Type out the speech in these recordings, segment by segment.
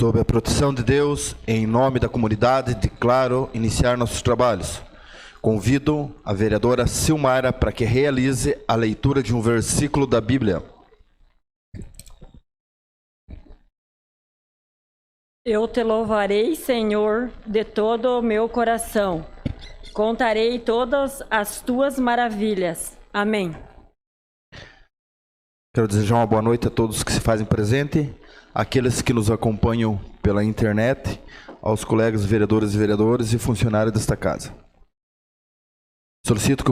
Sob a proteção de Deus, em nome da comunidade, declaro iniciar nossos trabalhos. Convido a vereadora Silmara para que realize a leitura de um versículo da Bíblia. Eu te louvarei, Senhor, de todo o meu coração. Contarei todas as tuas maravilhas. Amém. Quero desejar uma boa noite a todos que se fazem presente, àqueles que nos acompanham pela internet, aos colegas vereadores e vereadoras e funcionários desta casa. Solicito que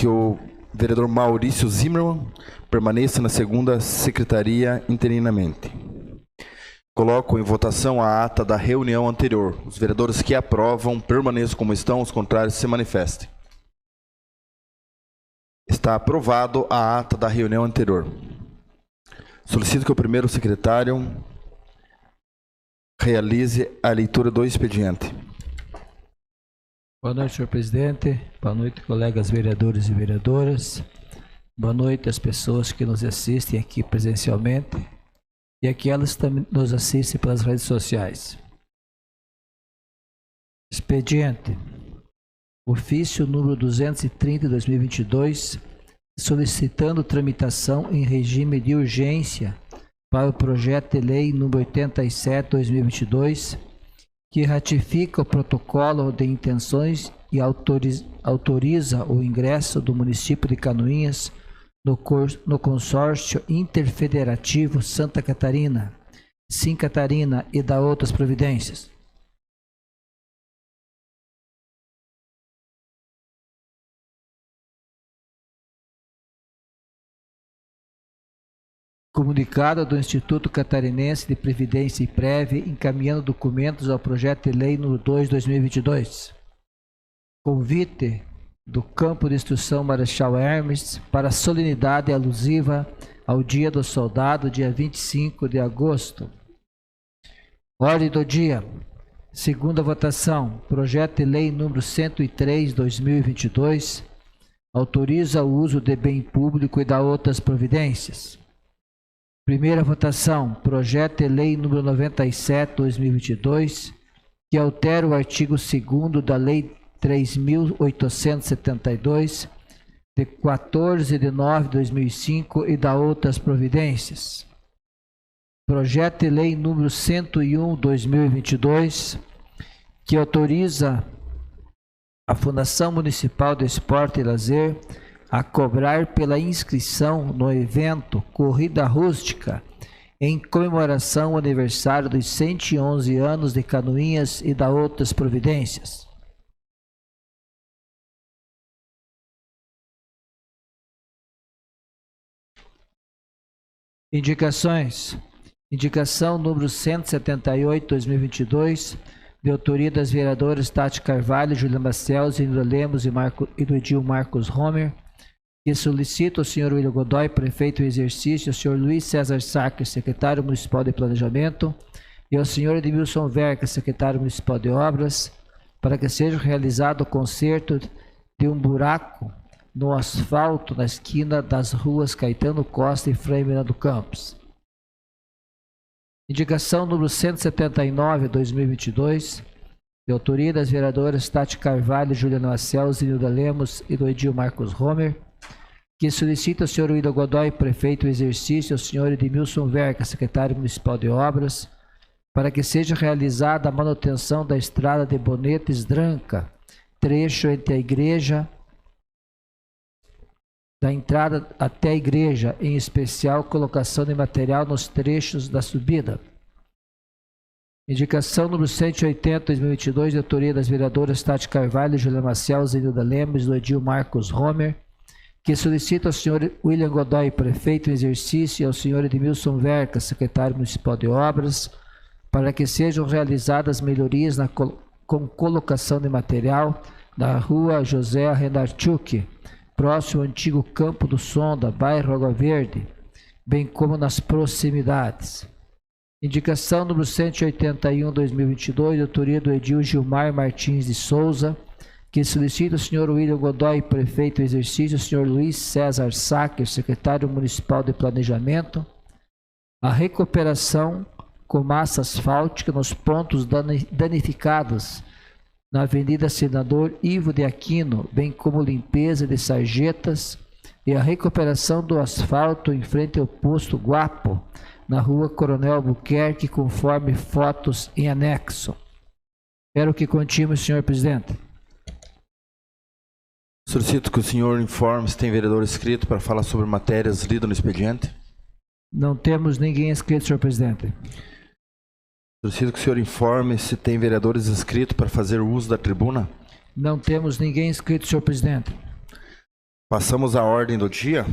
o vereador Maurício Zimmermann permaneça na segunda secretaria interinamente. Coloco em votação a ata da reunião anterior. Os vereadores que aprovam permaneçam como estão, os contrários se manifestem. Está aprovado a ata da reunião anterior. Solicito que o primeiro secretário realize a leitura do expediente. Boa noite, senhor presidente. Boa noite, colegas vereadores e vereadoras. Boa noite às pessoas que nos assistem aqui presencialmente e aquelas que também nos assistem pelas redes sociais. Expediente. Ofício número 230 de 2022, solicitando tramitação em regime de urgência para o projeto de lei número 87 de 2022, que ratifica o protocolo de intenções e autoriza o ingresso do município de Canoinhas no consórcio interfederativo Santa Catarina, Sim Catarina e da outras providências. Comunicado do Instituto Catarinense de Previdência e Prévia encaminhando documentos ao projeto de lei número 2 de 2022. Convite do Campo de Instrução Marechal Hermes para a solenidade alusiva ao Dia do Soldado, dia 25 de agosto. Ordem do dia. Segunda votação. Projeto de lei número 103 de 2022 autoriza o uso de bem público e da outras providências. Primeira votação, projeto de lei número 97, 2022, que altera o artigo 2º da Lei 3.872, de 14 de nove de 2005 e da outras providências. Projeto de lei número 101, 2022, que autoriza a Fundação Municipal de Esporte e Lazer a cobrar pela inscrição no evento Corrida Rústica em comemoração ao aniversário dos 111 anos de Canoinhas e da outras providências. Indicações. Indicação número 178, 2022, de autoria das vereadoras Tati Carvalho, Júlia Macelos, Inda Lemos e do Edil Marcos Homer, que solicita ao senhor William Godoy, prefeito em exercício, ao senhor Luiz César Sacker, secretário municipal de planejamento, e ao senhor Edmilson Verca, secretário municipal de obras, para que seja realizado o conserto de um buraco no asfalto na esquina das ruas Caetano Costa e Frei Miranda Campos. Indicação número 179, 2022, de autoria das vereadoras Tati Carvalho, Juliana Macelos, Nilda Lemos e do Edil Marcos Homer, que solicita ao senhor William Godoy, prefeito em exercício, ao senhor Edmilson Verca, secretário municipal de obras, para que seja realizada a manutenção da estrada de Bonetes Dranca, trecho entre a igreja, da entrada até a igreja, em especial colocação de material nos trechos da subida. Indicação número 180, 2022, de autoria das vereadoras Tati Carvalho, Juliana Macelos, Nilda Lemos e do Edil Marcos Homer, que solicita ao senhor William Godoy, prefeito em exercício, e ao senhor Edmilson Verca, secretário municipal de obras, para que sejam realizadas melhorias com colocação de material na rua José Renarchuk, próximo ao antigo Campo do Sonda, bairro Água Verde, bem como nas proximidades. Indicação número 181, 2022, de autoria do Edil Gilmar Martins de Souza, que solicita ao senhor William Godoy, prefeito em exercício, ao senhor Luiz César Sacker, secretário municipal de planejamento, a recuperação com massa asfáltica nos pontos danificados na Avenida Senador Ivo de Aquino, bem como limpeza de sarjetas e a recuperação do asfalto em frente ao posto Guapo, na Rua Coronel Albuquerque, conforme fotos em anexo. Quero que continue, senhor presidente. Solicito que o senhor informe se tem vereador inscrito para falar sobre matérias lidas no expediente. Não temos ninguém inscrito, senhor presidente. Solicito que o senhor informe se tem vereadores inscritos para fazer uso da tribuna. Não temos ninguém inscrito, senhor presidente. Passamos à ordem do dia.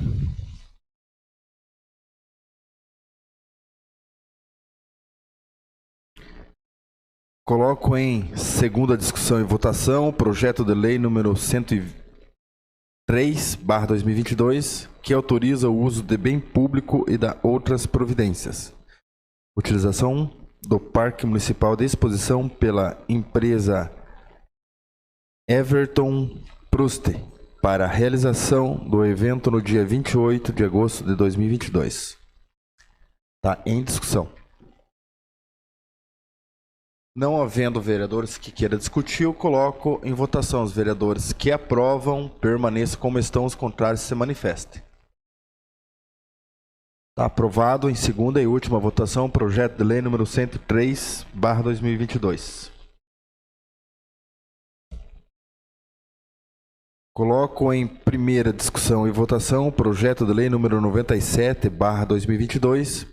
Coloco em segunda discussão e votação o projeto de lei número 103/2022, que autoriza o uso de bem público e da outras providências. Utilização do Parque Municipal de Exposição pela empresa Everton Proust para a realização do evento no dia 28 de agosto de 2022. Está em discussão. Não havendo vereadores que queiram discutir, eu coloco em votação. Os vereadores que aprovam, permaneçam como estão, os contrários se manifestem. Está aprovado em segunda e última votação o projeto de lei número 103/2022. Coloco em primeira discussão e votação o projeto de lei número 97/2022,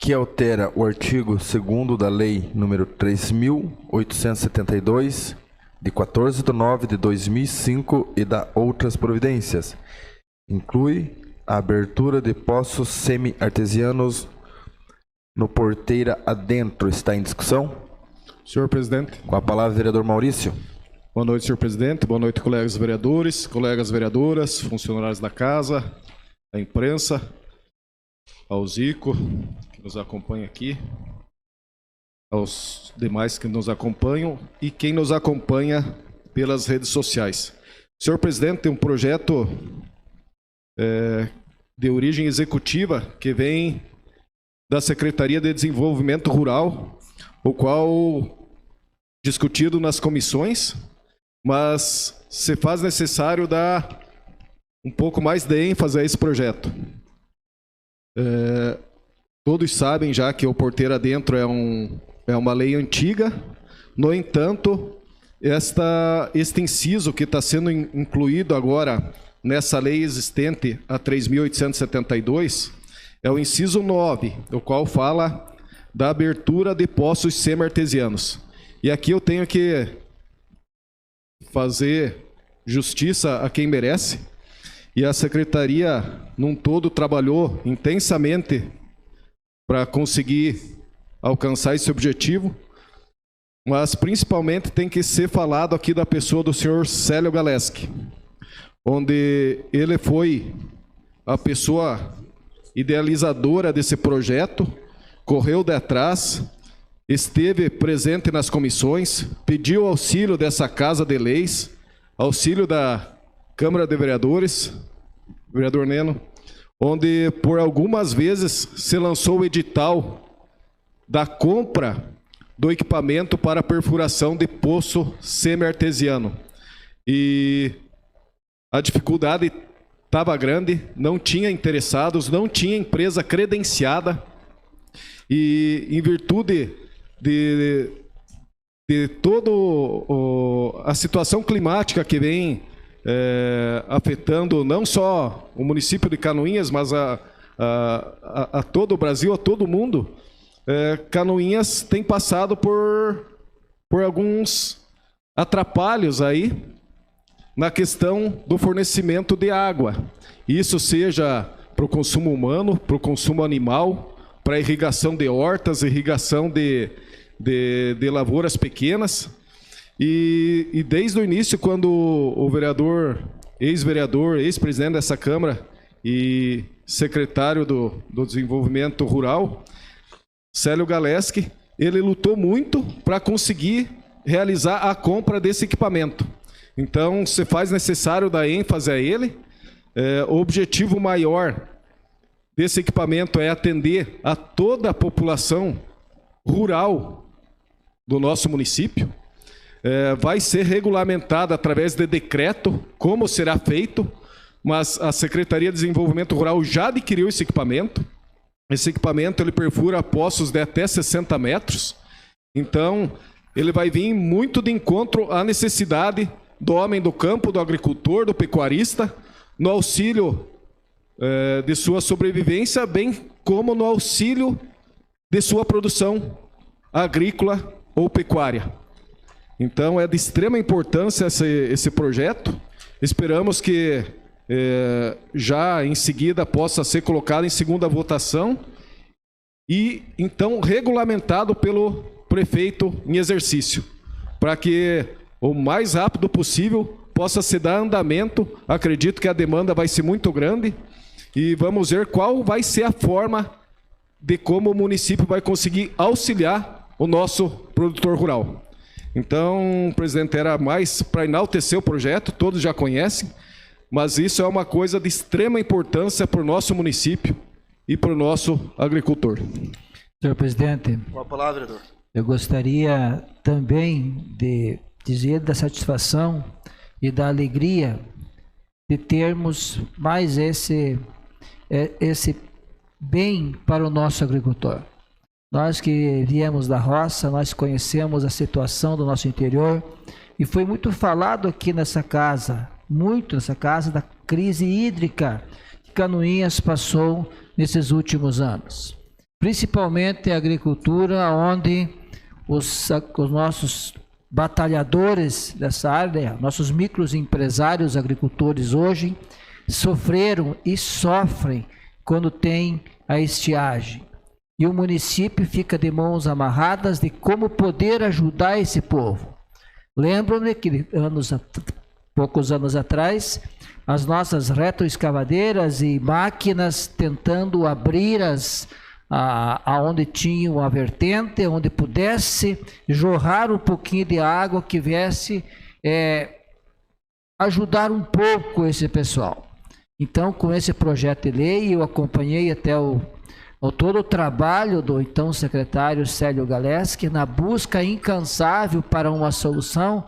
que altera o artigo 2º da lei número 3.872, de 14/9/2005 e da outras providências. Inclui a abertura de poços semi-artesianos no Porteira Adentro. Está em discussão? Senhor presidente. Com a palavra, vereador Maurício. Boa noite, senhor presidente. Boa noite, colegas vereadores, colegas vereadoras, funcionários da casa, da imprensa, ao Zico, que nos acompanha aqui, aos demais que nos acompanham e quem nos acompanha pelas redes sociais. Senhor presidente, tem um projeto de origem executiva que vem da Secretaria de Desenvolvimento Rural, o qual discutido nas comissões, mas se faz necessário dar um pouco mais de ênfase a esse projeto. Todos sabem já que o Porteira Adentro é uma lei antiga, no entanto, este inciso que está sendo incluído agora nessa lei existente, a 3.872, é o inciso 9, o qual fala da abertura de poços semi-artesianos. E aqui eu tenho que fazer justiça a quem merece, e a Secretaria, num todo, trabalhou intensamente para conseguir alcançar esse objetivo, mas principalmente tem que ser falado aqui da pessoa do senhor Célio Galeski, onde ele foi a pessoa idealizadora desse projeto, correu de atrás, esteve presente nas comissões, pediu auxílio dessa Casa de Leis, auxílio da Câmara de Vereadores, vereador Neno, onde por algumas vezes se lançou o edital da compra do equipamento para perfuração de poço semi-artesiano. E a dificuldade estava grande, não tinha interessados, não tinha empresa credenciada, e em virtude de toda a situação climática que vem afetando não só o município de Canoinhas, mas a todo o Brasil, a todo o mundo, Canoinhas tem passado por alguns atrapalhos aí na questão do fornecimento de água. Isso seja para o consumo humano, para o consumo animal, para irrigação de hortas, irrigação de lavouras pequenas. E desde o início, quando o vereador, ex-presidente dessa Câmara e secretário do Desenvolvimento Rural, Célio Galeski, ele lutou muito para conseguir realizar a compra desse equipamento. Então, se faz necessário dar ênfase a ele. O objetivo maior desse equipamento é atender a toda a população rural do nosso município. Vai ser regulamentado através de decreto como será feito, mas a Secretaria de Desenvolvimento Rural já adquiriu esse equipamento. Esse equipamento ele perfura poços de até 60 metros, então ele vai vir muito de encontro à necessidade do homem do campo, do agricultor, do pecuarista, no auxílio de sua sobrevivência, bem como no auxílio de sua produção agrícola ou pecuária. Então é de extrema importância esse projeto. Esperamos que já em seguida possa ser colocado em segunda votação e então regulamentado pelo prefeito em exercício, para que o mais rápido possível possa se dar andamento. Acredito que a demanda vai ser muito grande e vamos ver qual vai ser a forma de como o município vai conseguir auxiliar o nosso produtor rural. Então, presidente, era mais para enaltecer o projeto, todos já conhecem, mas isso é uma coisa de extrema importância para o nosso município e para o nosso agricultor. Senhor presidente, Com a palavra, vereador. eu gostaria também de dizer da satisfação e da alegria de termos mais esse bem para o nosso agricultor. Nós que viemos da roça, nós conhecemos a situação do nosso interior e foi muito falado aqui nessa casa, da crise hídrica que Canoinhas passou nesses últimos anos. Principalmente a agricultura, onde os nossos batalhadores dessa área, nossos microempresários agricultores hoje, sofreram e sofrem quando tem a estiagem. E o município fica de mãos amarradas de como poder ajudar esse povo. Lembro-me que poucos anos atrás, as nossas retroescavadeiras e máquinas tentando abrir aonde tinha uma vertente, onde pudesse jorrar um pouquinho de água que viesse ajudar um pouco esse pessoal. Então, com esse projeto de lei, eu acompanhei até todo o trabalho do então secretário Célio Galeski na busca incansável para uma solução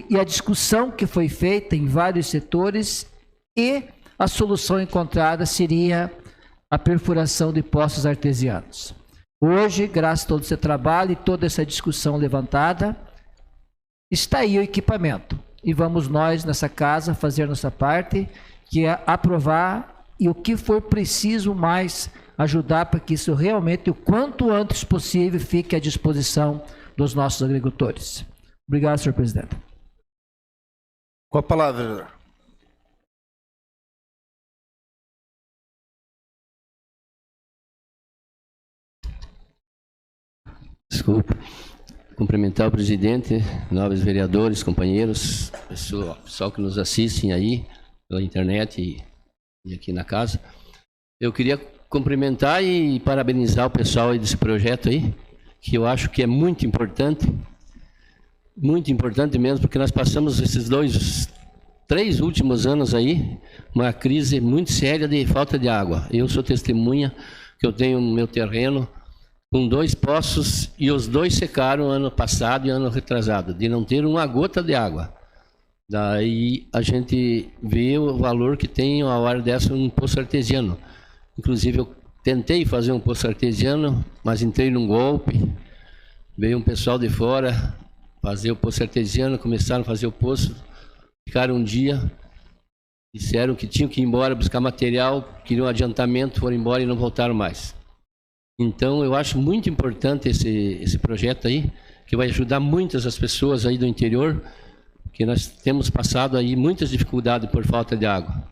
e a discussão que foi feita em vários setores, e a solução encontrada seria a perfuração de poços artesianos. Hoje, graças a todo esse trabalho e toda essa discussão levantada, está aí o equipamento. E vamos nós, nessa casa, fazer nossa parte, que é aprovar e o que for preciso mais ajudar para que isso realmente, o quanto antes possível, fique à disposição dos nossos agricultores. Obrigado, senhor presidente. Com a palavra, vereador. Desculpa. Cumprimentar o presidente, nobres vereadores, companheiros, pessoal que nos assistem aí pela internet e aqui na casa. Eu queria cumprimentar e parabenizar o pessoal aí desse projeto aí, que eu acho que é muito importante mesmo, porque nós passamos esses 3 últimos anos aí, uma crise muito séria de falta de água. Eu sou testemunha que eu tenho meu terreno com 2 poços e os 2 secaram ano passado e ano retrasado, de não ter uma gota de água. Daí a gente vê o valor que tem a hora dessa um poço artesiano. Inclusive eu tentei fazer um poço artesiano, mas entrei num golpe, veio um pessoal de fora fazer o poço artesiano, começaram a fazer o poço, ficaram um dia, disseram que tinham que ir embora buscar material, queriam adiantamento, foram embora e não voltaram mais. Então eu acho muito importante esse projeto aí, que vai ajudar muitas as pessoas aí do interior, que nós temos passado aí muitas dificuldades por falta de água.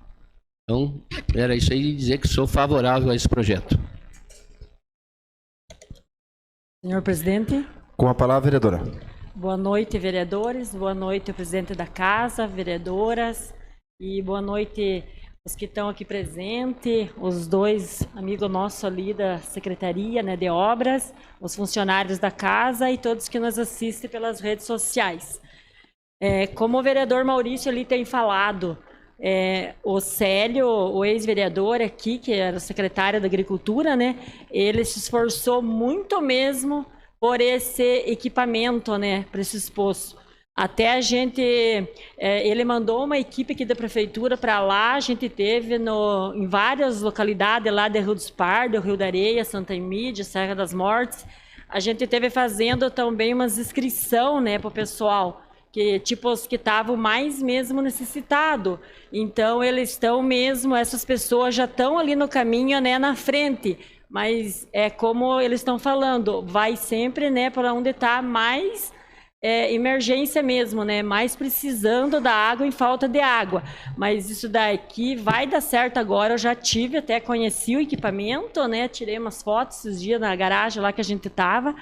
Então, era isso aí, dizer que sou favorável a esse projeto. Senhor presidente. Com a palavra, vereadora. Boa noite, vereadores. Boa noite, o presidente da casa, vereadoras. E boa noite os que estão aqui presentes, os 2 amigos nossos ali da Secretaria, né, de Obras, os funcionários da casa e todos que nos assistem pelas redes sociais. Como o vereador Maurício ali tem falado, o Célio, o ex-vereador aqui, que era o secretário da Agricultura, né? Ele se esforçou muito mesmo por esse equipamento, né? Para esse poços. Até a gente, ele mandou uma equipe aqui da prefeitura para lá, a gente teve em várias localidades lá de Rio dos Pardos, Rio da Areia, Santa Emídia, Serra das Mortes, a gente teve fazendo também umas inscrição, né, para o pessoal, que tipo os que estavam mais mesmo necessitados. Então eles estão mesmo, essas pessoas já estão ali no caminho, né, na frente. Mas é como eles estão falando, vai sempre, né, para onde está mais emergência mesmo, né? Mais precisando da água em falta de água. Mas isso daqui vai dar certo agora. Eu já tive, até conheci o equipamento, né? Tirei umas fotos esses dias na garagem lá que a gente estava,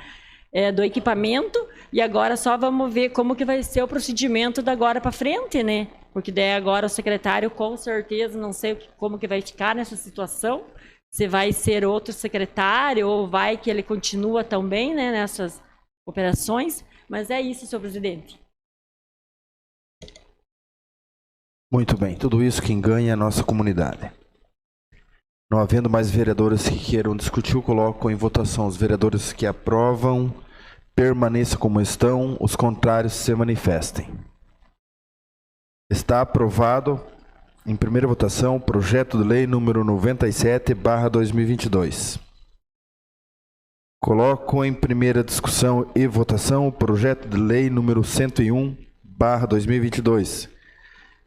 do equipamento. E agora só vamos ver como que vai ser o procedimento da agora para frente, né? Porque daí agora o secretário, com certeza, não sei como que vai ficar nessa situação. Se vai ser outro secretário ou vai que ele continua também, né? Nessas operações. Mas é isso, senhor presidente. Muito bem, tudo isso quem ganha é a nossa comunidade. Não havendo mais vereadores que queiram discutir, eu coloco em votação os vereadores que aprovam, permaneçam como estão, os contrários se manifestem. Está aprovado em primeira votação o projeto de lei número 97/2022. Coloco em primeira discussão e votação o projeto de lei número 101/2022,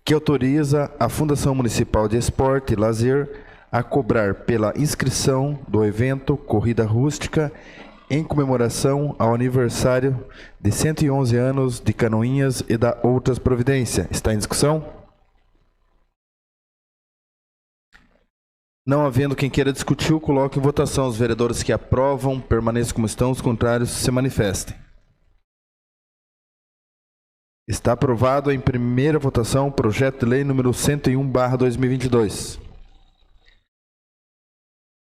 que autoriza a Fundação Municipal de Esporte e Lazer a cobrar pela inscrição do evento Corrida Rústica em comemoração ao aniversário de 111 anos de Canoinhas e da outras providências. Está em discussão? Não havendo quem queira discutir, eu coloco em votação os vereadores que aprovam, permaneçam como estão, os contrários se manifestem. Está aprovado em primeira votação o projeto de lei número 101/2022.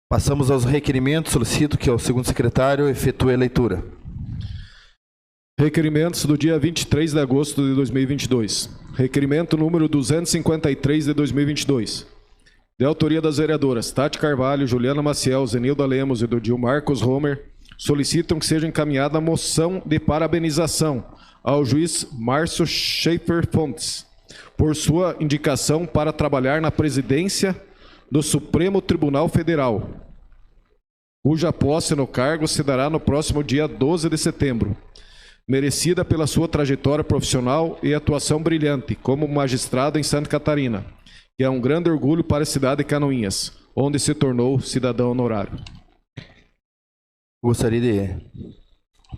Passamos aos requerimentos. Solicito que o segundo secretário efetue a leitura. Requerimentos do dia 23 de agosto de 2022. Requerimento número 253 de 2022. De autoria das vereadoras Tati Carvalho, Juliana Maciel, Zenilda Lemos e Dodil Marcos Homer, solicitam que seja encaminhada a moção de parabenização ao juiz Márcio Schaefer Fontes, por sua indicação para trabalhar na presidência do Supremo Tribunal Federal, cuja posse no cargo se dará no próximo dia 12 de setembro. Merecida pela sua trajetória profissional e atuação brilhante como magistrado em Santa Catarina, que é um grande orgulho para a cidade de Canoinhas, onde se tornou cidadão honorário. Gostaria de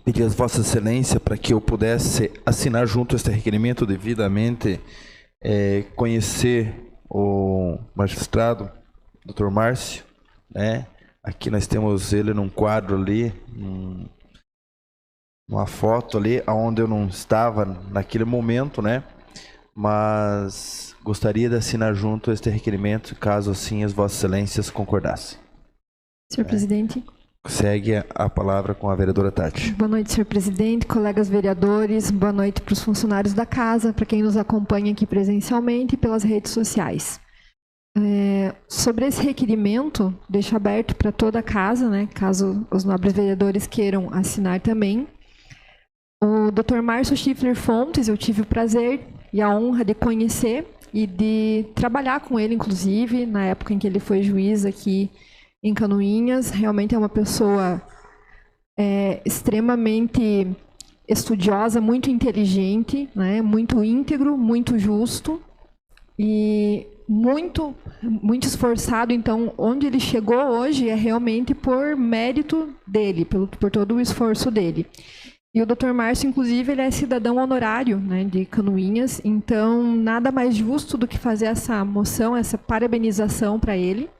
pedir às Vossas Excelências para que eu pudesse assinar junto este requerimento devidamente, conhecer o magistrado, Dr. Márcio, né? Aqui nós temos ele num quadro ali, uma foto ali, onde eu não estava naquele momento, né? Mas gostaria de assinar junto este requerimento, caso assim as Vossas Excelências concordassem. Senhor presidente. Segue a palavra com a vereadora Tati. Boa noite, senhor presidente, colegas vereadores, boa noite para os funcionários da casa, para quem nos acompanha aqui presencialmente e pelas redes sociais. Sobre esse requerimento, deixo aberto para toda a casa, né, caso os nobres vereadores queiram assinar também. O Dr. Márcio Schaefer Fontes, eu tive o prazer e a honra de conhecer e de trabalhar com ele, inclusive, na época em que ele foi juiz aqui em Canoinhas. Realmente é uma pessoa extremamente estudiosa, muito inteligente, né? Muito íntegro, muito justo e muito esforçado. Então, onde ele chegou hoje é realmente por mérito dele, por todo o esforço dele. E o Dr. Márcio, inclusive, ele é cidadão honorário, né, de Canoinhas, então nada mais justo do que fazer essa moção, essa parabenização para ele,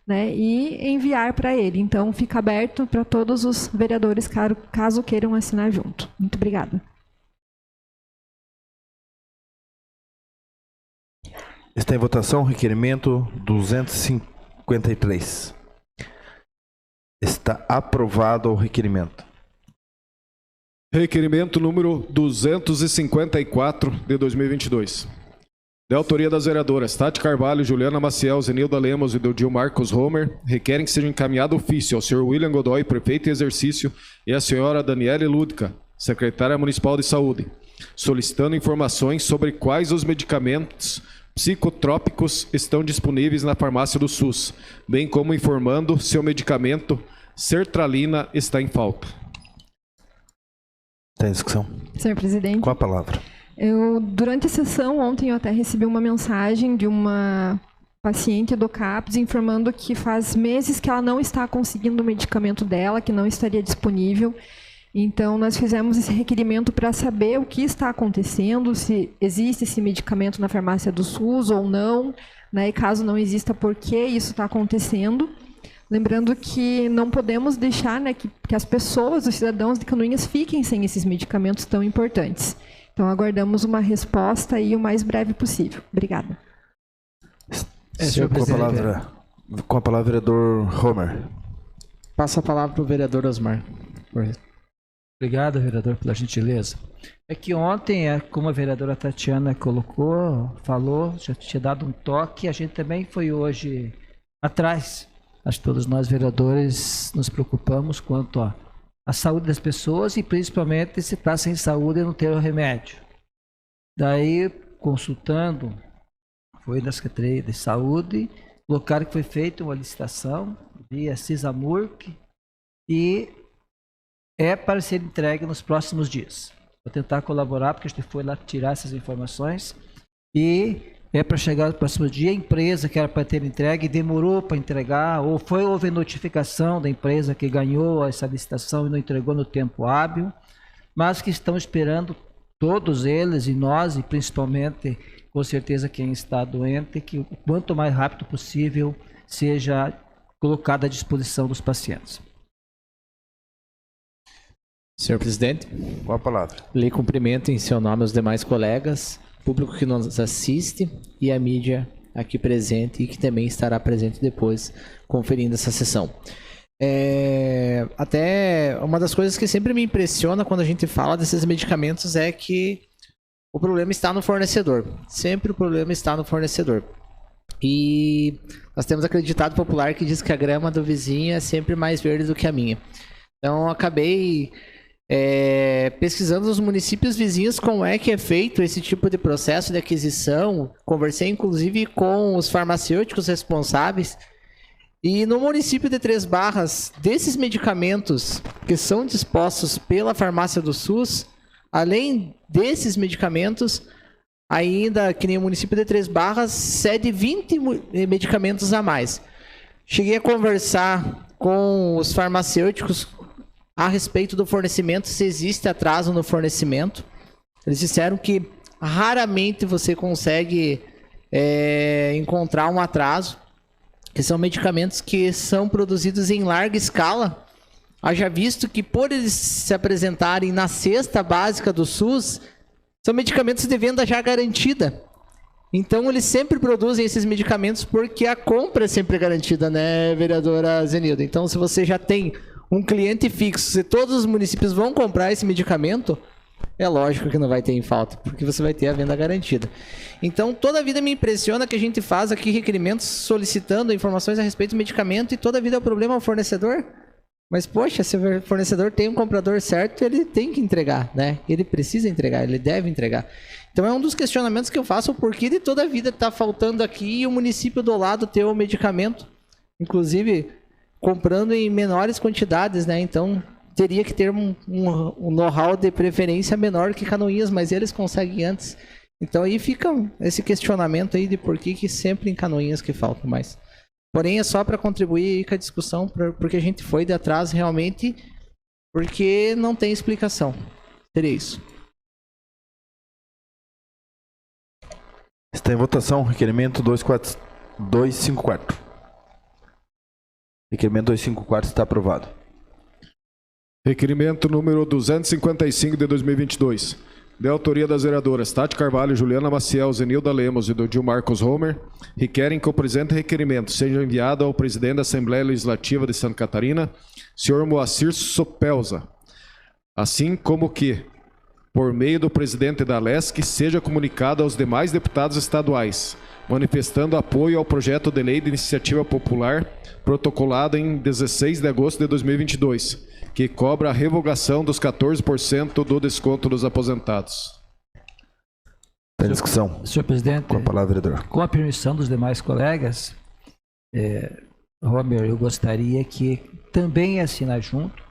né, e enviar para ele. Então, fica aberto para todos os vereadores, caso queiram assinar junto. Muito obrigada. Está em votação o requerimento 253. Está aprovado o requerimento. Requerimento número 254 de 2022. De autoria das vereadoras Tati Carvalho, Juliana Maciel, Zenilda Lemos e Deodil Marcos Homer, requerem que seja encaminhado ofício ao senhor William Godoy, prefeito em exercício, e à senhora Daniele Ludka, secretária municipal de saúde, solicitando informações sobre quais os medicamentos psicotrópicos estão disponíveis na farmácia do SUS, bem como informando se o medicamento sertralina está em falta. Tem discussão? Senhor presidente. Com a palavra. Durante a sessão, ontem eu até recebi uma mensagem de uma paciente do CAPS informando que faz meses que ela não está conseguindo o medicamento dela, que não estaria disponível. Então, nós fizemos esse requerimento para saber o que está acontecendo, se existe esse medicamento na farmácia do SUS ou não, né? E caso não exista, por que isso está acontecendo. Lembrando que não podemos deixar, né, que as pessoas, os cidadãos de Canoinhas, fiquem sem esses medicamentos tão importantes. Então, aguardamos uma resposta aí o mais breve possível. Obrigada. Senhor presidente. Com a palavra, vereador Homer. Passa a palavra para o vereador Osmar. Obrigado, vereador, pela gentileza. É que ontem, como a vereadora Tatiana falou, já tinha dado um toque, a gente também foi hoje atrás. Acho que todos nós, vereadores, nos preocupamos quanto à saúde das pessoas e principalmente se está sem saúde e não ter o remédio. Daí, consultando, foi da Secretaria de Saúde, colocaram que foi feita uma licitação via CISAMURC e é para ser entregue nos próximos dias. Vou tentar colaborar, porque a gente foi lá tirar essas informações e é para chegar no próximo dia. A empresa que era para ter entregue demorou para entregar, ou houve notificação da empresa que ganhou essa licitação e não entregou no tempo hábil, mas que estão esperando todos eles e nós, e principalmente, com certeza, quem está doente, que o quanto mais rápido possível seja colocado à disposição dos pacientes. Senhor presidente, Com a palavra. lhe cumprimento em seu nome aos demais colegas, público que nos assiste e a mídia aqui presente e que também estará presente depois conferindo essa sessão. Até uma das coisas que sempre me impressiona quando a gente fala desses medicamentos é que o problema está no fornecedor. Sempre o problema está no fornecedor. E nós temos aquele ditado popular que diz que a grama do vizinho é sempre mais verde do que a minha. Então eu acabei pesquisando nos municípios vizinhos como é que é feito esse tipo de processo de aquisição. Conversei inclusive com os farmacêuticos responsáveis. E no município de Três Barras, desses medicamentos que são dispostos pela farmácia do SUS, além desses medicamentos, ainda que nem o município de Três Barras, cede 20 medicamentos a mais. Cheguei a conversar com os farmacêuticos a respeito do fornecimento, se existe atraso no fornecimento. Eles disseram que raramente você consegue encontrar um atraso, que são medicamentos que são produzidos em larga escala. Haja visto que, por eles se apresentarem na cesta básica do SUS, são medicamentos de venda já garantida. Então, eles sempre produzem esses medicamentos porque a compra é sempre garantida, né, vereadora Zenilda? Então, se você já tem um cliente fixo, se todos os municípios vão comprar esse medicamento, é lógico que não vai ter em falta, porque você vai ter a venda garantida. Então, toda a vida me impressiona que a gente faz aqui requerimentos solicitando informações a respeito do medicamento e toda a vida é o problema ao fornecedor. Mas, poxa, se o fornecedor tem um comprador certo, ele tem que entregar, né? Ele precisa entregar, ele deve entregar. Então, é um dos questionamentos que eu faço, o porquê de toda a vida está faltando aqui e o município do lado ter o medicamento, inclusive comprando em menores quantidades, né? Então, teria que ter um know-how de preferência menor que Canoinhas, mas eles conseguem antes. Então, aí fica esse questionamento aí de por que sempre em Canoinhas que falta mais. Porém, é só para contribuir com a discussão, porque a gente foi de atrás realmente, porque não tem explicação. Seria isso. Está em votação, requerimento 254. Requerimento 254 está aprovado. Requerimento número 255 de 2022. De autoria das vereadoras Tati Carvalho, Juliana Maciel, Zenilda Lemos e Deodil Marcos Homer, requerem que o presente requerimento seja enviado ao presidente da Assembleia Legislativa de Santa Catarina, senhor Moacir Sopelza, assim como que, por meio do presidente da LESC, seja comunicado aos demais deputados estaduais, manifestando apoio ao projeto de lei de iniciativa popular protocolado em 16 de agosto de 2022, que cobra a revogação dos 14% do desconto dos aposentados. Está em discussão. Senhor presidente, Com a palavra, vereador. com a permissão dos demais colegas, Romer, eu gostaria que também assinar junto,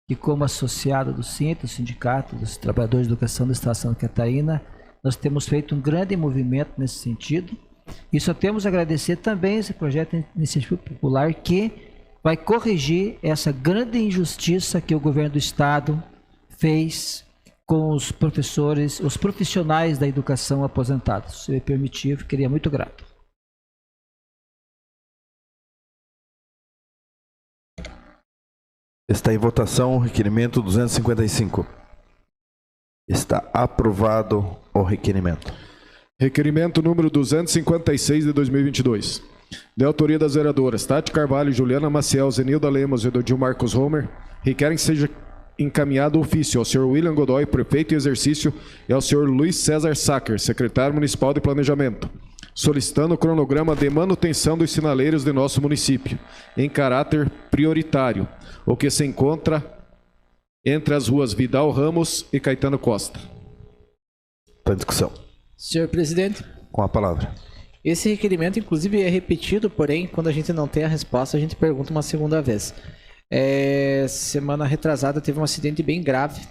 que como associado do CINT, do Sindicato dos Trabalhadores de Educação do Estado de Santa Catarina, nós temos feito um grande movimento nesse sentido. E só temos a agradecer também esse projeto de iniciativa popular que vai corrigir essa grande injustiça que o governo do Estado fez com os professores, os profissionais da educação aposentados. Se me permitir, eu ficaria muito grato. Está em votação o requerimento 255. Está aprovado o requerimento. Requerimento número 256 de 2022. De autoria das vereadoras Tati Carvalho, Juliana Maciel, Zenilda Lemos e Edodil Marcos Homer, requerem que seja encaminhado ofício ao senhor William Godoy, prefeito em exercício, e ao senhor Luiz César Sacker, secretário municipal de planejamento, solicitando o cronograma de manutenção dos sinaleiros de nosso município, em caráter prioritário, o que se encontra entre as ruas Vidal Ramos e Caetano Costa. Está em discussão. Senhor presidente, Com a palavra. esse requerimento, inclusive, é repetido, porém, quando a gente não tem a resposta, a gente pergunta uma segunda vez. Semana retrasada teve um acidente bem grave,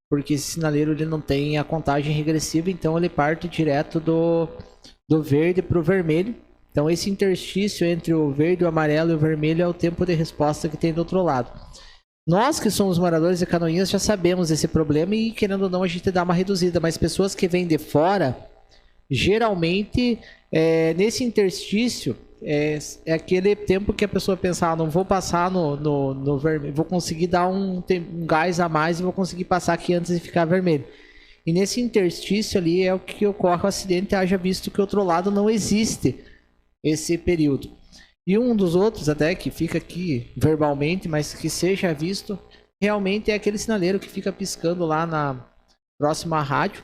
porque esse sinaleiro ele não tem a contagem regressiva, então ele parte direto do verde para o vermelho. Então esse interstício entre o verde, o amarelo e o vermelho é o tempo de resposta que tem do outro lado. Nós que somos moradores de Canoinhas já sabemos desse problema e, querendo ou não, a gente dá uma reduzida, mas pessoas que vêm de fora, geralmente, nesse interstício, é aquele tempo que a pessoa pensa, não vou passar no vermelho, vou conseguir dar um gás a mais e vou conseguir passar aqui antes de ficar vermelho. E nesse interstício ali é o que ocorre o acidente, haja visto que o outro lado não existe esse período. E um dos outros até que fica aqui verbalmente, mas que seja visto, realmente é aquele sinaleiro que fica piscando lá na próxima rádio,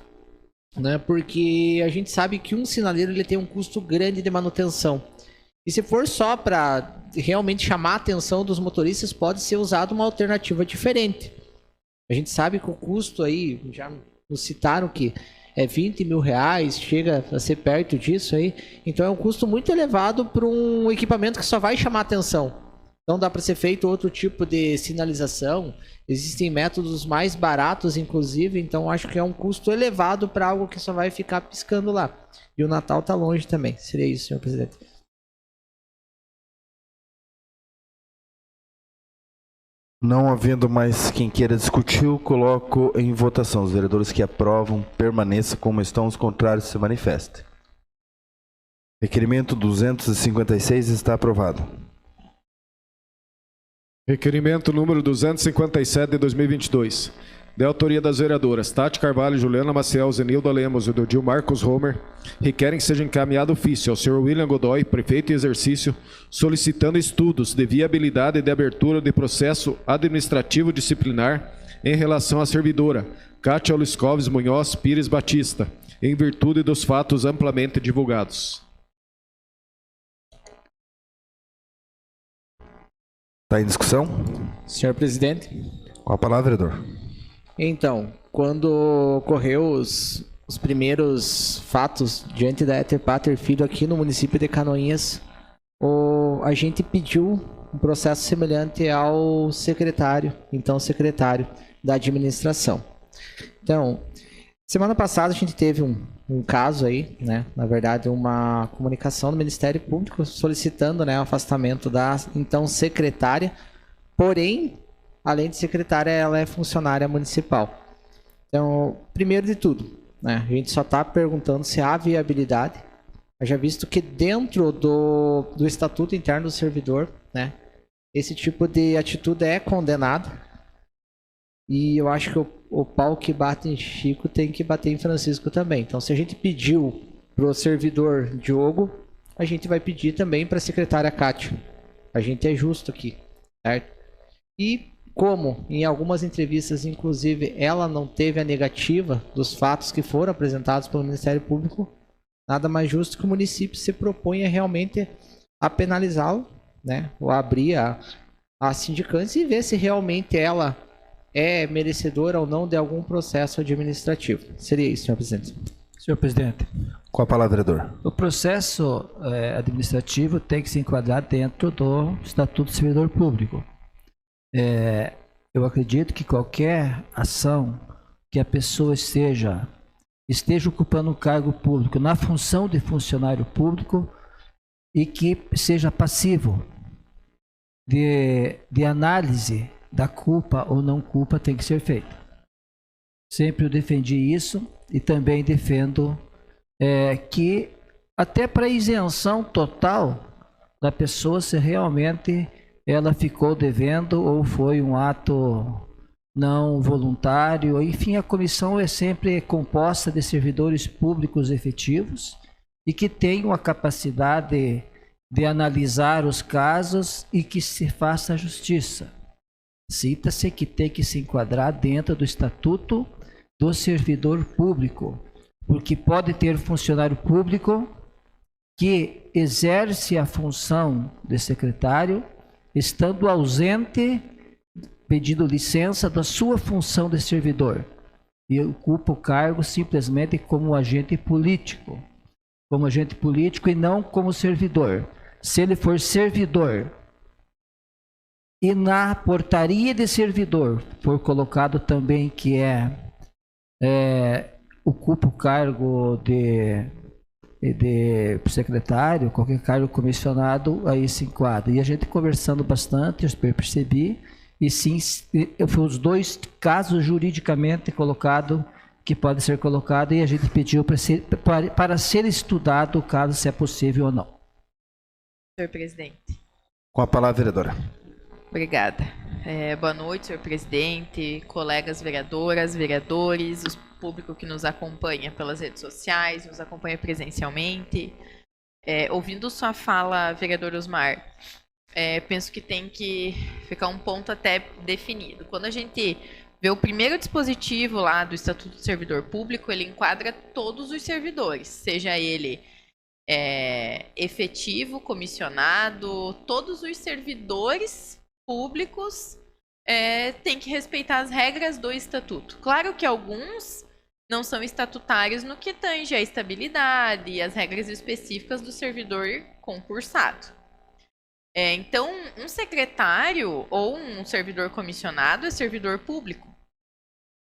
né? Porque a gente sabe que um sinaleiro ele tem um custo grande de manutenção. E se for só para realmente chamar a atenção dos motoristas, pode ser usado uma alternativa diferente. A gente sabe que o custo aí, já nos citaram que é 20 mil reais, chega a ser perto disso aí. Então é um custo muito elevado para um equipamento que só vai chamar atenção. Então dá para ser feito outro tipo de sinalização. Existem métodos mais baratos, inclusive. Então acho que é um custo elevado para algo que só vai ficar piscando lá. E o Natal está longe também. Seria isso, senhor presidente. Não havendo mais quem queira discutir, eu coloco em votação. Os vereadores que aprovam, permaneçam como estão, os contrários se manifestem. Requerimento 256 está aprovado. Requerimento número 257 de 2022. De autoria das vereadoras Tati Carvalho, Juliana Maciel, Zenilda Lemos e Edodil Marcos Homer, requerem que seja encaminhado ofício ao senhor William Godoy, prefeito em exercício, solicitando estudos de viabilidade de abertura de processo administrativo disciplinar em relação à servidora Kátia Oliscoves Munhoz Pires Batista, em virtude dos fatos amplamente divulgados. Está em discussão? Senhor presidente. Com a palavra, vereador. Então, quando ocorreu os primeiros fatos diante da Éter Pater Filho aqui no município de Canoinhas, a gente pediu um processo semelhante ao secretário da administração. Então, semana passada a gente teve um caso aí, né? Na verdade, uma comunicação do Ministério Público solicitando, né, o afastamento da então secretária, porém, além de secretária, ela é funcionária municipal. Então, primeiro de tudo, né, a gente só está perguntando se há viabilidade, já visto que dentro do Estatuto Interno do Servidor, né, esse tipo de atitude é condenado. E eu acho que o pau que bate em Chico tem que bater em Francisco também. Então, se a gente pediu para o servidor Diogo, a gente vai pedir também para a secretária Kátia. A gente é justo aqui, certo? E como em algumas entrevistas, inclusive, ela não teve a negativa dos fatos que foram apresentados pelo Ministério Público, nada mais justo que o município se proponha realmente a penalizá-lo, né? Ou abrir a sindicância e ver se realmente ela é merecedora ou não de algum processo administrativo. Seria isso, senhor presidente. Senhor presidente, Com a palavra, vereador. o processo administrativo tem que se enquadrar dentro do Estatuto do Servidor Público. Eu acredito que qualquer ação que a pessoa esteja ocupando um cargo público na função de funcionário público e que seja passivo de análise da culpa ou não culpa tem que ser feita. Sempre eu defendi isso e também defendo que até para isenção total da pessoa, se realmente ela ficou devendo ou foi um ato não voluntário. Enfim, a comissão é sempre composta de servidores públicos efetivos e que tenham a capacidade de analisar os casos e que se faça a justiça. Cita-se que tem que se enquadrar dentro do Estatuto do Servidor Público, porque pode ter funcionário público que exerce a função de secretário, estando ausente, pedindo licença da sua função de servidor, e ocupa o cargo simplesmente como agente político e não como servidor. Se ele for servidor e na portaria de servidor for colocado também que ocupa o cargo de secretário, qualquer cargo comissionado, aí se enquadra. E a gente conversando bastante, eu percebi, e sim, foi os dois casos juridicamente colocados que pode ser colocado, e a gente pediu para ser estudado o caso, se é possível ou não. Senhor presidente. Com a palavra, vereadora. Obrigada. Boa noite, senhor presidente, colegas vereadoras, vereadores, o público que nos acompanha pelas redes sociais, nos acompanha presencialmente. Ouvindo sua fala, vereador Osmar, penso que tem que ficar um ponto até definido. Quando a gente vê o primeiro dispositivo lá do Estatuto do Servidor Público, ele enquadra todos os servidores, seja ele efetivo, comissionado, todos os servidores públicos têm que respeitar as regras do Estatuto. Claro que alguns não são estatutários no que tange a estabilidade e as regras específicas do servidor concursado. Então, um secretário ou um servidor comissionado é servidor público.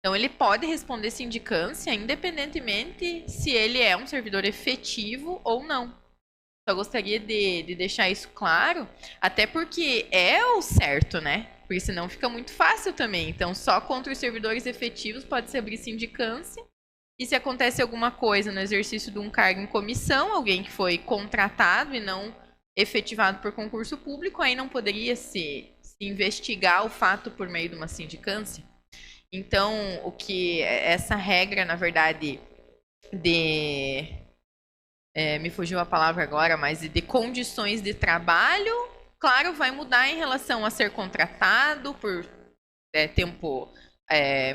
Então, ele pode responder sindicância independentemente se ele é um servidor efetivo ou não. Só gostaria de deixar isso claro, até porque é o certo, né? Porque senão fica muito fácil também. Então, só contra os servidores efetivos pode se abrir sindicância. E se acontece alguma coisa no exercício de um cargo em comissão, alguém que foi contratado e não efetivado por concurso público, aí não poderia se investigar o fato por meio de uma sindicância. Então, o que essa regra, na verdade, me fugiu a palavra agora, mas de condições de trabalho, claro, vai mudar em relação a ser contratado por tempo,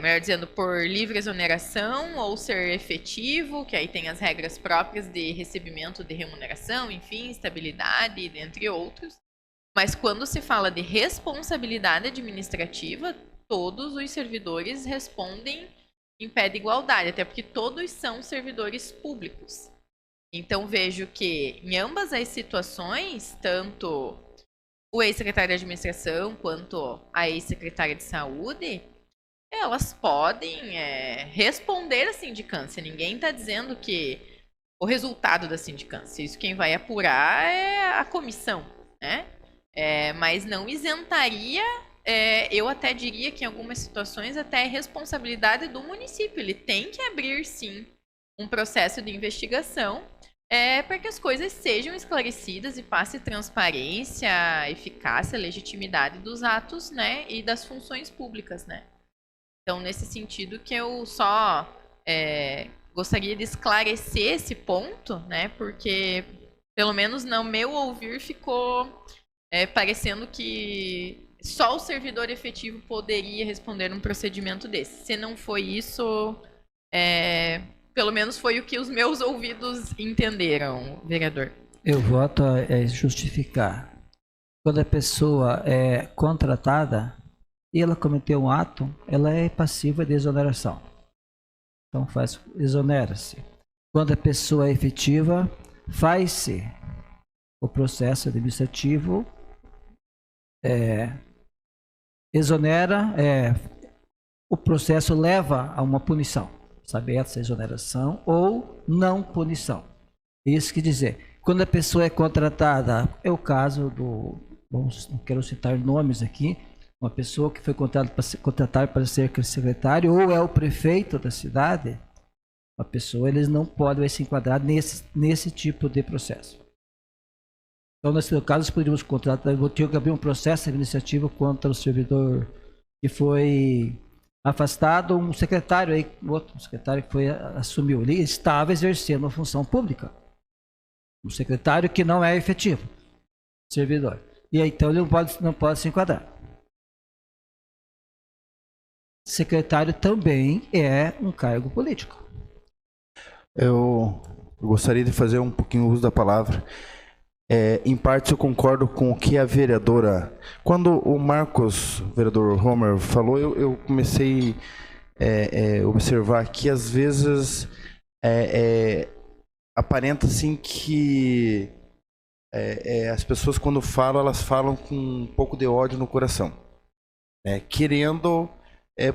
melhor dizendo, por livre exoneração ou ser efetivo, que aí tem as regras próprias de recebimento de remuneração, enfim, estabilidade, dentre outros. Mas quando se fala de responsabilidade administrativa, todos os servidores respondem em pé de igualdade, até porque todos são servidores públicos. Então, vejo que em ambas as situações, tanto o ex-secretário de administração quanto a ex-secretária de saúde, elas podem responder à sindicância. Ninguém está dizendo que o resultado da sindicância, isso quem vai apurar é a comissão, né? Mas não isentaria, eu até diria que em algumas situações até é responsabilidade do município. Ele tem que abrir, sim, um processo de investigação para que as coisas sejam esclarecidas e passe transparência, eficácia, legitimidade dos atos, né, e das funções públicas, né. Então, nesse sentido que eu só gostaria de esclarecer esse ponto, né, porque, pelo menos no meu ouvir, ficou parecendo que só o servidor efetivo poderia responder um procedimento desse. Se não foi isso, pelo menos foi o que os meus ouvidos entenderam, vereador. Eu voto a justificar. Quando a pessoa é contratada e ela cometeu um ato, ela é passiva de exoneração. Então exonera-se. Quando a pessoa é efetiva, faz-se o processo administrativo, exonera, o processo leva a uma punição, sabe, essa exoneração ou não punição. Isso quer dizer, quando a pessoa é contratada, é o caso não quero citar nomes aqui, uma pessoa que foi contratada para ser secretário ou é o prefeito da cidade, uma pessoa, eles não podem se enquadrar nesse tipo de processo. Então, nesse caso, poderíamos contratar, vou ter que abrir um processo administrativo contra o servidor que foi afastado, um secretário aí, outro secretário que assumiu, ele estava exercendo uma função pública. Um secretário que não é efetivo, servidor. E aí, então, ele não pode se enquadrar. Secretário também é um cargo político. Eu gostaria de fazer um pouquinho uso da palavra. Em parte eu concordo com o que a vereadora... Quando o vereador Homer, falou, eu comecei a observar que às vezes aparenta assim que as pessoas quando falam, elas falam com um pouco de ódio no coração. Querendo,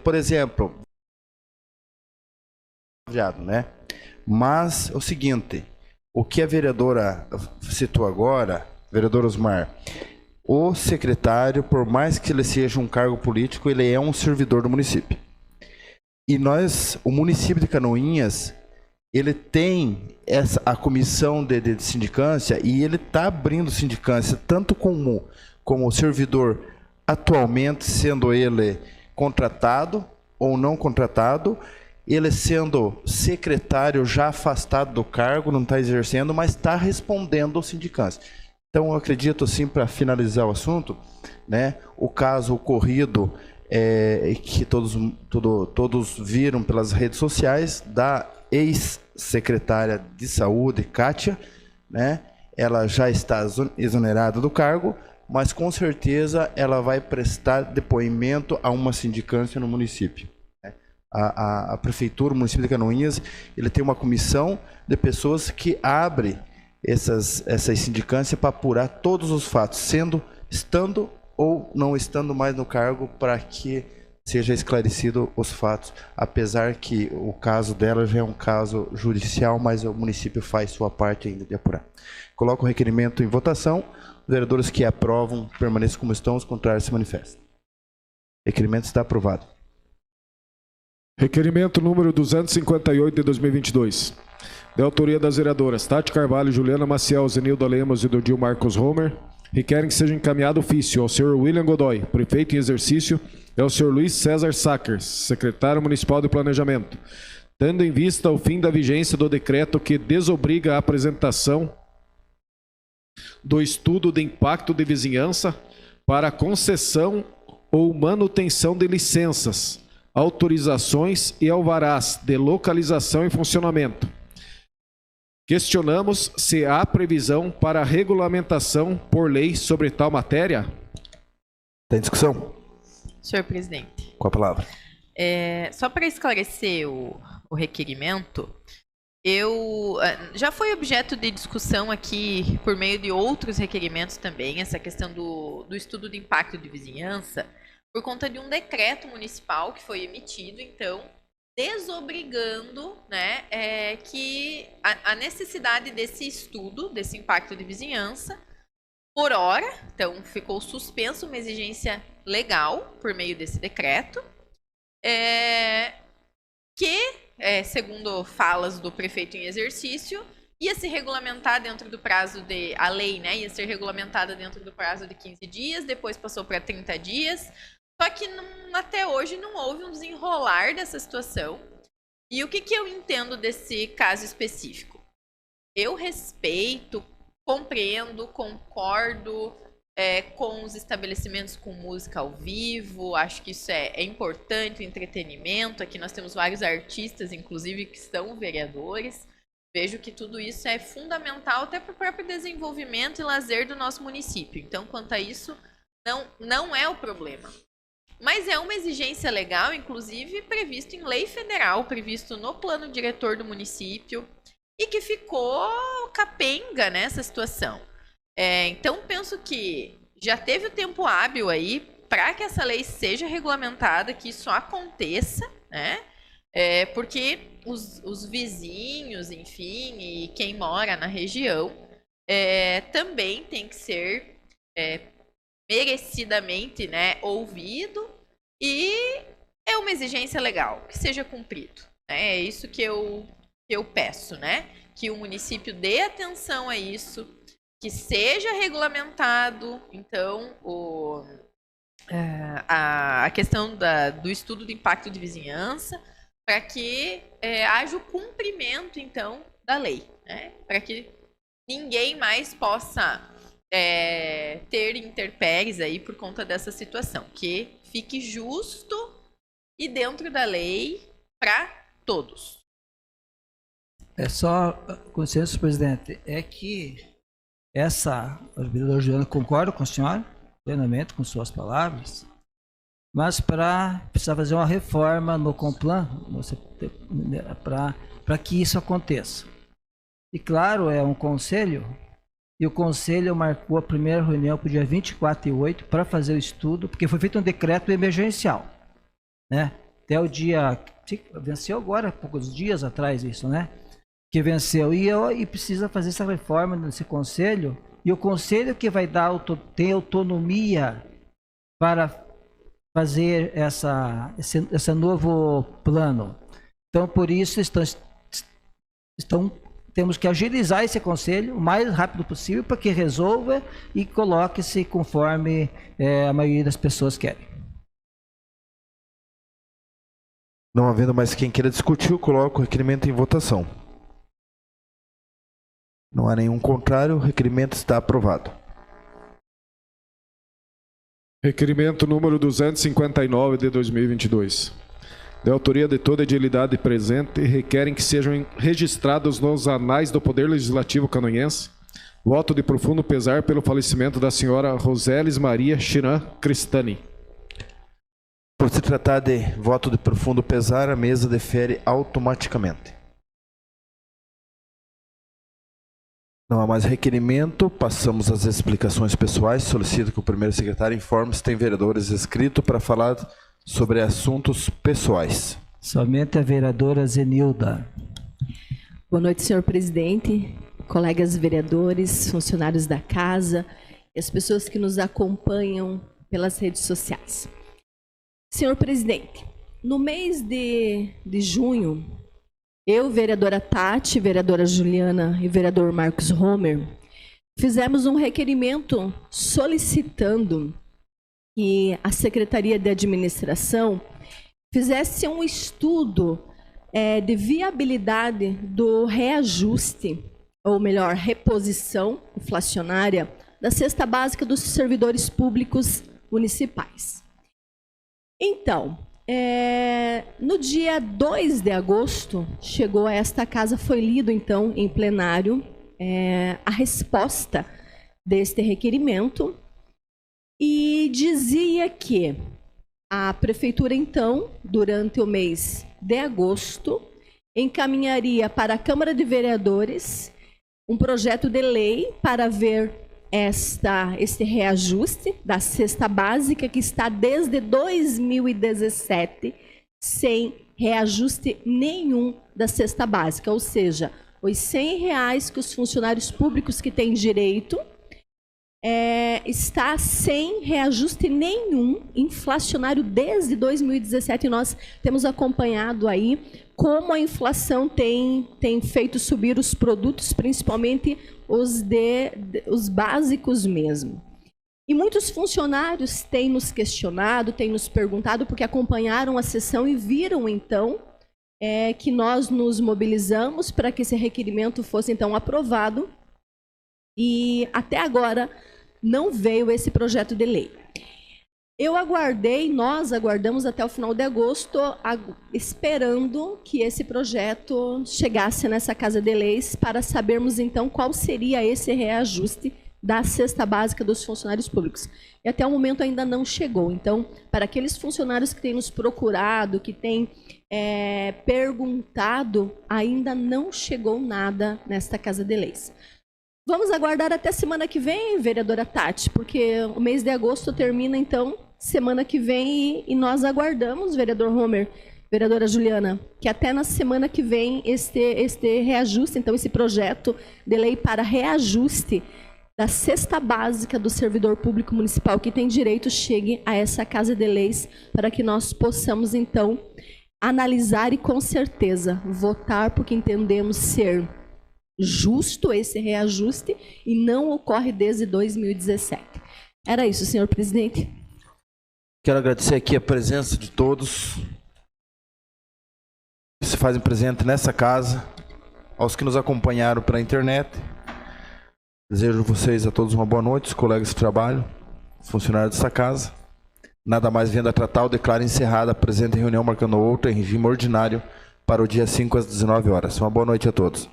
por exemplo... né? Mas o seguinte, o que a vereadora citou agora, vereador Osmar, o secretário, por mais que ele seja um cargo político, ele é um servidor do município. E o município de Canoinhas, ele tem a comissão de sindicância e ele está abrindo sindicância, tanto como servidor atualmente, sendo ele contratado ou não contratado, ele sendo secretário já afastado do cargo, não está exercendo, mas está respondendo ao sindicância. Então, eu acredito, assim, para finalizar o assunto, né, o caso ocorrido, que todos viram pelas redes sociais, da ex-secretária de saúde, Kátia, né, ela já está exonerada do cargo, mas com certeza ela vai prestar depoimento a uma sindicância no município. A prefeitura, o município de Canoinhas, ele tem uma comissão de pessoas que abre essas sindicâncias para apurar todos os fatos, estando ou não estando mais no cargo, para que seja esclarecido os fatos, apesar que o caso dela já é um caso judicial, mas o município faz sua parte ainda de apurar. Coloco o requerimento em votação. Os vereadores que aprovam permaneçam como estão, os contrários se manifestam. O requerimento está aprovado. Requerimento número 258 de 2022. De autoria das vereadoras Tati Carvalho, Juliana Maciel, Zenilda Lemos e Dodil Marcos Homer, requerem que seja encaminhado ofício ao senhor William Godoy, prefeito em exercício, e ao senhor Luiz César Sackers, secretário municipal de planejamento, tendo em vista o fim da vigência do decreto que desobriga a apresentação do estudo de impacto de vizinhança para concessão ou manutenção de licenças, autorizações e alvarás de localização e funcionamento. Questionamos se há previsão para regulamentação por lei sobre tal matéria. Tem discussão? Senhor presidente. Com a palavra. Só para esclarecer o requerimento, já foi objeto de discussão aqui por meio de outros requerimentos também, essa questão do estudo de impacto de vizinhança, por conta de um decreto municipal que foi emitido, então, desobrigando, né, que a necessidade desse estudo, desse impacto de vizinhança, por hora, então ficou suspenso uma exigência legal por meio desse decreto, segundo falas do prefeito em exercício, ia se regulamentar dentro do prazo a lei, né, ia ser regulamentada dentro do prazo de 15 dias, depois passou para 30 dias, só que até hoje não houve um desenrolar dessa situação. E o que eu entendo desse caso específico? Eu respeito, compreendo, concordo com os estabelecimentos com música ao vivo. Acho que isso é importante, o entretenimento. Aqui nós temos vários artistas, inclusive, que são vereadores. Vejo que tudo isso é fundamental até para o próprio desenvolvimento e lazer do nosso município. Então, quanto a isso, não é o problema. Mas é uma exigência legal, inclusive, previsto em lei federal, previsto no plano diretor do município, e que ficou capenga nessa situação. Então, penso que já teve o tempo hábil aí para que essa lei seja regulamentada, que isso aconteça, né? Porque os vizinhos, enfim, e quem mora na região também tem que ser merecidamente, né, ouvido, e é uma exigência legal, que seja cumprido. É isso que eu peço, né? Que o município dê atenção a isso, que seja regulamentado, então, a questão do estudo do impacto de vizinhança, para que haja o cumprimento, então, da lei, né? Para que ninguém mais possa ter intempéries aí por conta dessa situação, que fique justo e dentro da lei para todos. Só, com licença, presidente, que o vereador Juliano concorda com a senhora, plenamente com suas palavras, mas precisa fazer uma reforma no Complan para que isso aconteça. E claro, é um conselho, e o conselho marcou a primeira reunião para o dia 24/8 para fazer o estudo, porque foi feito um decreto emergencial, né? Até o dia, venceu agora, poucos dias atrás isso, né? Que venceu, e precisa fazer essa reforma nesse conselho, e o conselho que vai ter autonomia para fazer esse novo plano. Então, por isso, temos que agilizar esse conselho o mais rápido possível para que resolva e coloque-se conforme a maioria das pessoas querem. Não havendo mais quem queira discutir, eu coloco o requerimento em votação. Não há nenhum contrário, o requerimento está aprovado. Requerimento número 259 de 2022. De autoria de toda a edilidade presente, requerem que sejam registrados nos anais do Poder Legislativo canoense voto de profundo pesar pelo falecimento da senhora Rosélis Maria Chiran Cristani. Por se tratar de voto de profundo pesar, a mesa defere automaticamente. Não há mais requerimento, passamos às explicações pessoais. Solicito que o primeiro secretário informe se tem vereadores inscritos para falar sobre assuntos pessoais. Somente a vereadora Zenilda. Boa noite, senhor presidente, colegas vereadores, funcionários da casa e as pessoas que nos acompanham pelas redes sociais. Senhor presidente, no mês de junho, eu, vereadora Tati, vereadora Juliana e vereador Marcos Homer, fizemos um requerimento solicitando que a Secretaria de Administração fizesse um estudo de viabilidade do reajuste, ou melhor, reposição inflacionária da cesta básica dos servidores públicos municipais. Então, no dia 2 de agosto, chegou a esta casa, foi lido então em plenário a resposta deste requerimento e dizia que a prefeitura então, durante o mês de agosto, encaminharia para a Câmara de Vereadores um projeto de lei para ver este reajuste da cesta básica que está desde 2017 sem reajuste nenhum da cesta básica, ou seja, os R$100 que os funcionários públicos que têm direito está sem reajuste nenhum inflacionário desde 2017. E nós temos acompanhado aí como a inflação tem feito subir os produtos, principalmente os básicos mesmo. E muitos funcionários têm nos questionado, têm nos perguntado, porque acompanharam a sessão e viram, então, que nós nos mobilizamos para que esse requerimento fosse, então, aprovado. E, até agora, não veio esse projeto de lei. Nós aguardamos até o final de agosto, esperando que esse projeto chegasse nessa Casa de Leis para sabermos, então, qual seria esse reajuste da cesta básica dos funcionários públicos. E até o momento ainda não chegou. Então, para aqueles funcionários que têm nos procurado, que têm perguntado, ainda não chegou nada nesta Casa de Leis. Vamos aguardar até semana que vem, vereadora Tati, porque o mês de agosto termina, então, semana que vem, e nós aguardamos, vereador Homer, vereadora Juliana, que até na semana que vem este reajuste, então, esse projeto de lei para reajuste da cesta básica do servidor público municipal que tem direito chegue a essa Casa de Leis para que nós possamos, então, analisar e, com certeza, votar porque entendemos ser justo esse reajuste e não ocorre desde 2017. Era isso, senhor presidente. Quero agradecer aqui a presença de todos que se fazem presente nessa casa, aos que nos acompanharam pela internet. Desejo a vocês a todos uma boa noite, os colegas de trabalho, funcionários dessa casa. Nada mais vindo a tratar, eu declaro encerrada a presente reunião, marcando outra em regime ordinário para o dia 5 às 19 horas. Uma boa noite a todos.